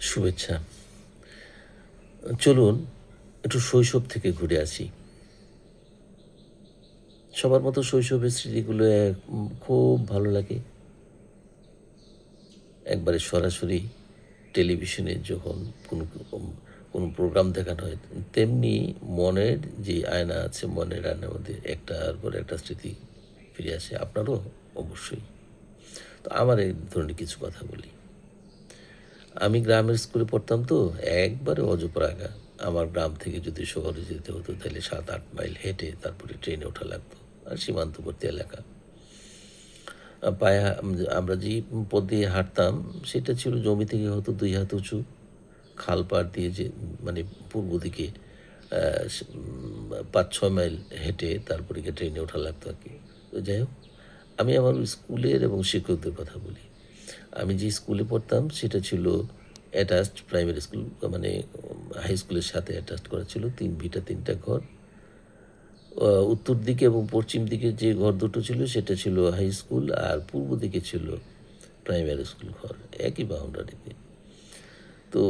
শুভেচ্ছা। চলুন একটু শৈশব থেকে ঘুরে আসি। সবার মতো শৈশবের স্মৃতিগুলো খুব ভালো লাগে। একবারে সরাসরি টেলিভিশনে যখন কোনো কোনো প্রোগ্রাম দেখানো হয়, তেমনি মনের যে আয়না আছে, মনের আয়নার মধ্যে একটার পর একটা স্মৃতি ফিরে আসে। আপনারও অবশ্যই। তো আমার এই ধরনের কিছু কথা বলি। আমি গ্রামের স্কুলে পড়তাম তো, একবারে অজপাড়াগা। আমার গ্রাম থেকে যদি শহরে যেতে হতো তাহলে ৭-৮ মাইল হেঁটে তারপরে ট্রেনে ওঠা লাগতো। আর সীমান্তবর্তী এলাকা। পায়ে আমরা যে পথ দিয়ে হাঁটতাম সেটা ছিল জমি থেকে হয়তো ২ হাত উঁচু। খাল পাড় দিয়ে যে মানে পূর্ব দিকে ৫-৬ মাইল হেঁটে তারপরে গিয়ে ট্রেনে ওঠা লাগতো আরকি। তো যাই হোক, আমি আমার স্কুলের এবং শিক্ষকদের কথা বলি। আমি যে স্কুলে পড়তাম সেটা ছিল অ্যাটাচড প্রাইমারি স্কুল, মানে হাই স্কুলের সাথে অ্যাটাচড করা ছিল। ৩ ভিটা ৩ টা ঘর। উত্তর দিকে এবং পশ্চিম দিকে যে ঘর দুটো ছিল সেটা ছিল হাই স্কুল, আর পূর্ব দিকে ছিল প্রাইমারি স্কুল ঘর, একই বাউন্ডারিতে। তো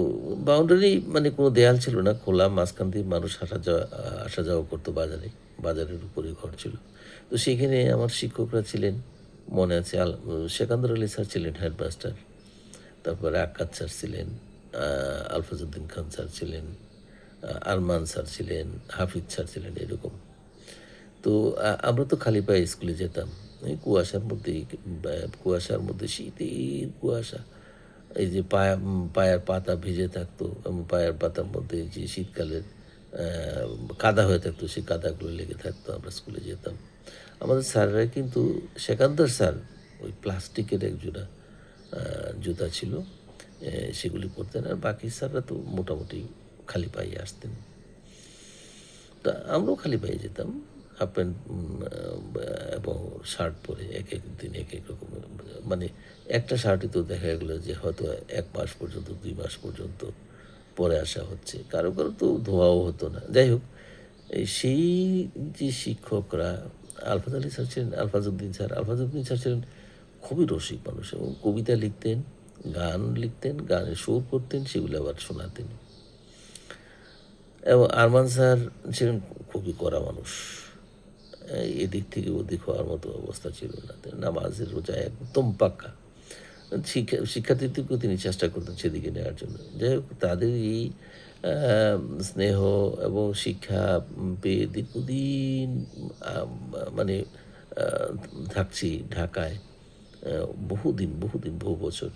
বাউন্ডারি মানে কোনো দেয়াল ছিল না, খোলা, মাঝখান দিয়ে মানুষ আসা যাওয়া করতো বাজারে। বাজারের উপরে ঘর ছিল। তো সেখানে আমার শিক্ষকরা ছিলেন, মনে আছে সেকান্দর আলী স্যার ছিলেন হেডমাস্টার। তারপরে আক্কাদ স্যার ছিলেন, আলফাজউদ্দিন খান স্যার ছিলেন, আরমান স্যার ছিলেন, হাফিজ স্যার ছিলেন, এরকম। তো আমরা তো খালি পায়ে স্কুলে যেতাম। এই কুয়াশার মধ্যে, কুয়াশার মধ্যে শীতের কুয়াশা। এই যে পায়ের পাতা ভিজে থাকতো এবং পায়ের পাতার মধ্যে যে শীতকালের আ কাদা হয়ে থাকতো, সেই কাদাগুলো লেগে থাকতো। আমরা স্কুলে যেতাম। আমাদের স্যাররা কিন্তু, সেকান্দর স্যার ওই প্লাস্টিকের একজোড়া আ জুতা ছিল। সেগুলি পরতেন। আর বাকি স্যাররা তো মোটামুটি খালি পায়ে আসতেন। তা আমরাও খালি পায়ে যেতাম। হাফ প্যান্ট এবং শার্ট পরে একেক দিন একেক রকমের, মানে একটা শার্টই তো দেখা গেল যে হয়তো ১ মাস পর্যন্ত, ২ মাস পর্যন্ত পরে আসা হচ্ছে। কারো, কারো তো ধোয়াও হতো না। যাই হোক, সেই যে শিক্ষকরা, আলফাজ আলী স্যার ছিলেন, আলফাজউদ্দিন স্যার। আলফাজউদ্দিন স্যার ছিলেন খুবই রসিক মানুষ এবং কবিতা লিখতেন, গান লিখতেন, গানের সুর করতেন, সেগুলো আবার শোনাতেন। এবং আরমান স্যার ছিলেন খুবই কড়া মানুষ। এদিক থেকে ওদিক হওয়ার মতো অবস্থা ছিল না। নামাজের রোজা একদম পাক্কা। শিক্ষার্থীদেরকেও তিনি চেষ্টা করতেন সেদিকে নেওয়ার জন্য। যাই হোক, তাদের এই আ স্নেহ এবং শিক্ষা পেয়ে দীর্ঘদিন মানে আ থাকছি ঢাকায়। আ বহুদিন, বহু বছর।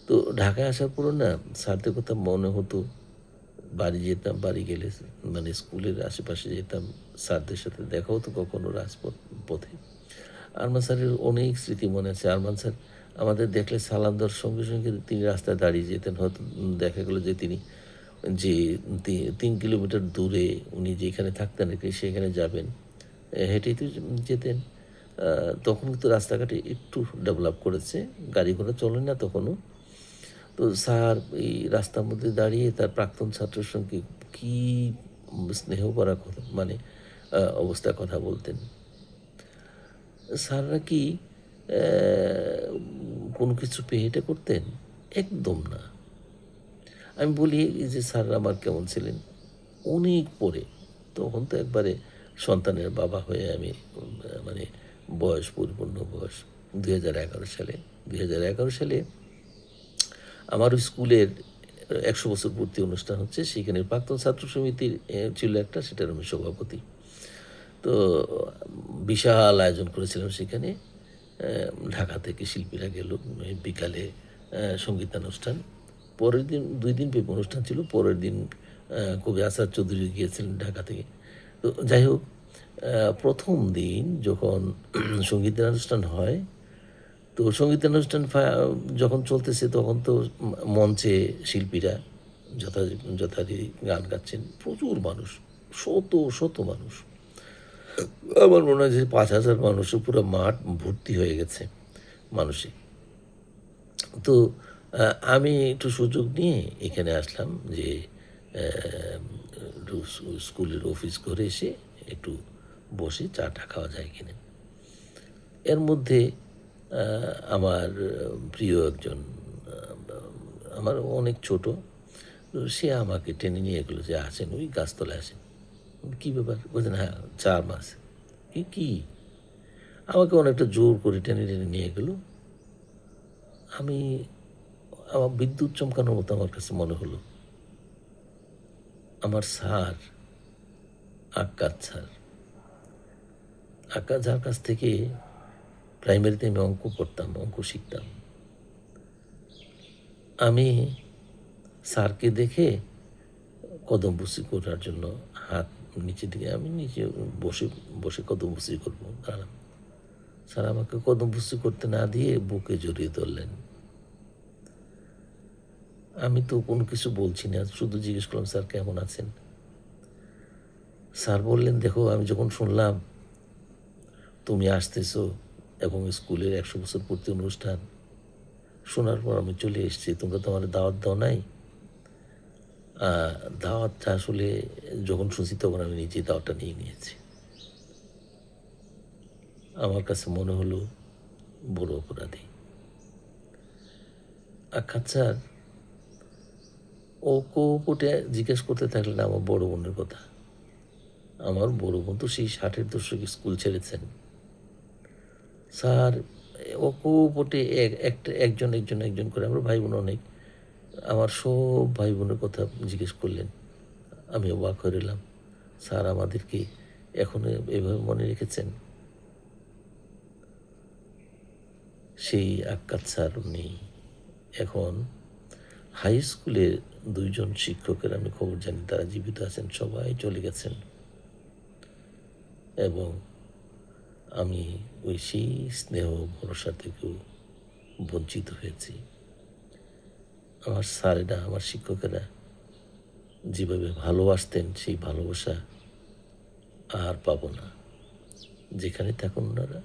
তো ঢাকায় আসার পরও না স্যারদের কথা মনে হতো। বাড়ি যেতাম, বাড়ি গেলে মানে স্কুলের আশেপাশে যেতাম, স্যারদের সাথে দেখা হতো কখনো পথে। আরমান স্যারের অনেক স্মৃতি মনে আছে। আরমান স্যার আমাদের দেখলে সালাম দেওয়ার সঙ্গে, সঙ্গে তিনি রাস্তায় দাঁড়িয়ে যেতেন। হয়তো দেখা গেল যে তিনি যে ৩ কিলোমিটার দূরে উনি যেখানে থাকতেন আরকি সেখানে যাবেন। হেঁটেই তো যেতেন। আ তখন কিন্তু রাস্তাঘাটে একটু ডেভেলপ করেছে। গাড়ি ঘোড়া চলে না তখনও। তো স্যার এই রাস্তার মধ্যে দাঁড়িয়ে তার প্রাক্তন ছাত্রের সঙ্গে কি স্নেহ করা কথা, মানে অবস্থায় কথা বলতেন। স্যাররা কি অ্যা কোনো কিছু পেয়ে হেঁটে করতেন? একদম না। আমি বলি এই যে স্যাররা আমার কেমন ছিলেন? অনেক পরে, তখন তো একবারে সন্তানের বাবা হয়ে আমি মানে বয়স, পরিপূর্ণ বয়স ২০১১ সালে। ২০১১ সালে আমার ওই স্কুলের ১০০ বছর পূর্তি অনুষ্ঠান হচ্ছে। সেখানে প্রাক্তন ছাত্র সমিতির ছিল একটা, সেটার আমি সভাপতি। তো বিশাল আয়োজন করেছিলাম সেখানে। ঢাকা থেকে শিল্পীরা গেল। বিকালে সঙ্গীতানুষ্ঠান। পরের দিন ২ দিন ব্যাপী অনুষ্ঠান ছিল। পরের দিন কবি আসাদ চৌধুরী গিয়েছিলেন ঢাকা থেকে। তো যাই হোক, ১ম দিন যখন সঙ্গীতানুষ্ঠান হয়, তো সঙ্গীতানুষ্ঠান যখন চলতেছে তখন তো মঞ্চে শিল্পীরা যথারীতি গান গাচ্ছেন। প্রচুর মানুষ, শত, শত মানুষ। আমার মনে হয় যে ৫,০০০ মানুষে পুরো মাঠ ভর্তি হয়ে গেছে মানুষে। তো আ আমি একটু সুযোগ নিয়ে এখানে আসলাম যে অ্যা একটু স্কুলের অফিস ঘরে এসে একটু বসে চা-টা খাওয়া যায় কিনা। এর মধ্যে আ আমার প্রিয় একজন আ আমার অনেক ছোট। তো সে আমাকে টেনে নিয়ে গেলো যে, "আসেন, ওই গাছতলায় আসেন।" "কী ব্যাপার?" বলছেন, "হ্যাঁ, চা মাছ।" কি?" আমাকে অনেকটা জোর করে টেনে, টেনে নিয়ে গেল। আমি আমার বিদ্যুৎ চমকানোর মতো আমার কাছে মনে হলো। আমার স্যার, আক্কাস স্যার। আক্কাস যার কাছ থেকে প্রাইমারিতে আমি অঙ্ক পড়তাম, অঙ্ক শিখতাম। আমি স্যারকে দেখে কদমবুসি করার জন্য হাত নিচের দিকে আমি নিচে বসে, বসে কদমবুসি করব দাঁড়ালাম। স্যার আমাকে কদমবুসি করতে না দিয়ে বুকে জড়িয়ে ধরলেন। আমি তো কোনো কিছু বলছি না। শুধু জিজ্ঞেস করলাম, "স্যার কেমন আছেন?" স্যার বললেন, "দেখো, আমি যখন শুনলাম তুমি আসতেছো এবং স্কুলের ১০০ বছর পূর্তি অনুষ্ঠান, শোনার পর আমি চলে এসেছি। তোমরা তো আমারে দাওয়াত দাও নাই। আ দাওয়াতটা আসলে যখন শুনছি তখন আমি নিজেই দাওয়াতটা নিয়ে নিয়েছি। আমার কাছে মনে হলো বড় অপরাধী।" আচ্ছা স্যার, ও কোপটে জিজ্ঞেস করতে থাকলেন আমার বড় বোনের কথা। আমার বড় বোন তো সেই ৬০-এর দশকে স্কুল ছেড়েছেন। স্যার অকপটে একজন করে আমরা ভাই বোন অনেক। আমার সব ভাই বোনের কথা জিজ্ঞেস করলেন। আমি অবাক হয়ে রইলাম। স্যার আমাদেরকে এখনো এভাবে মনে রেখেছেন? সেই আক্কাস স্যার উনি এখন হাই স্কুলের ২ জন শিক্ষকের আমি খবর জানি তারা জীবিত আছেন। সবাই চলে গেছেন এবং আমি ওই সেই স্নেহ ভরসা থেকেও বঞ্চিত হয়েছি। আমার স্যারেরা, আমার শিক্ষকেরা যেভাবে ভালোবাসতেন সেই ভালোবাসা আর পাবো না। যেখানে থাকুন উনারা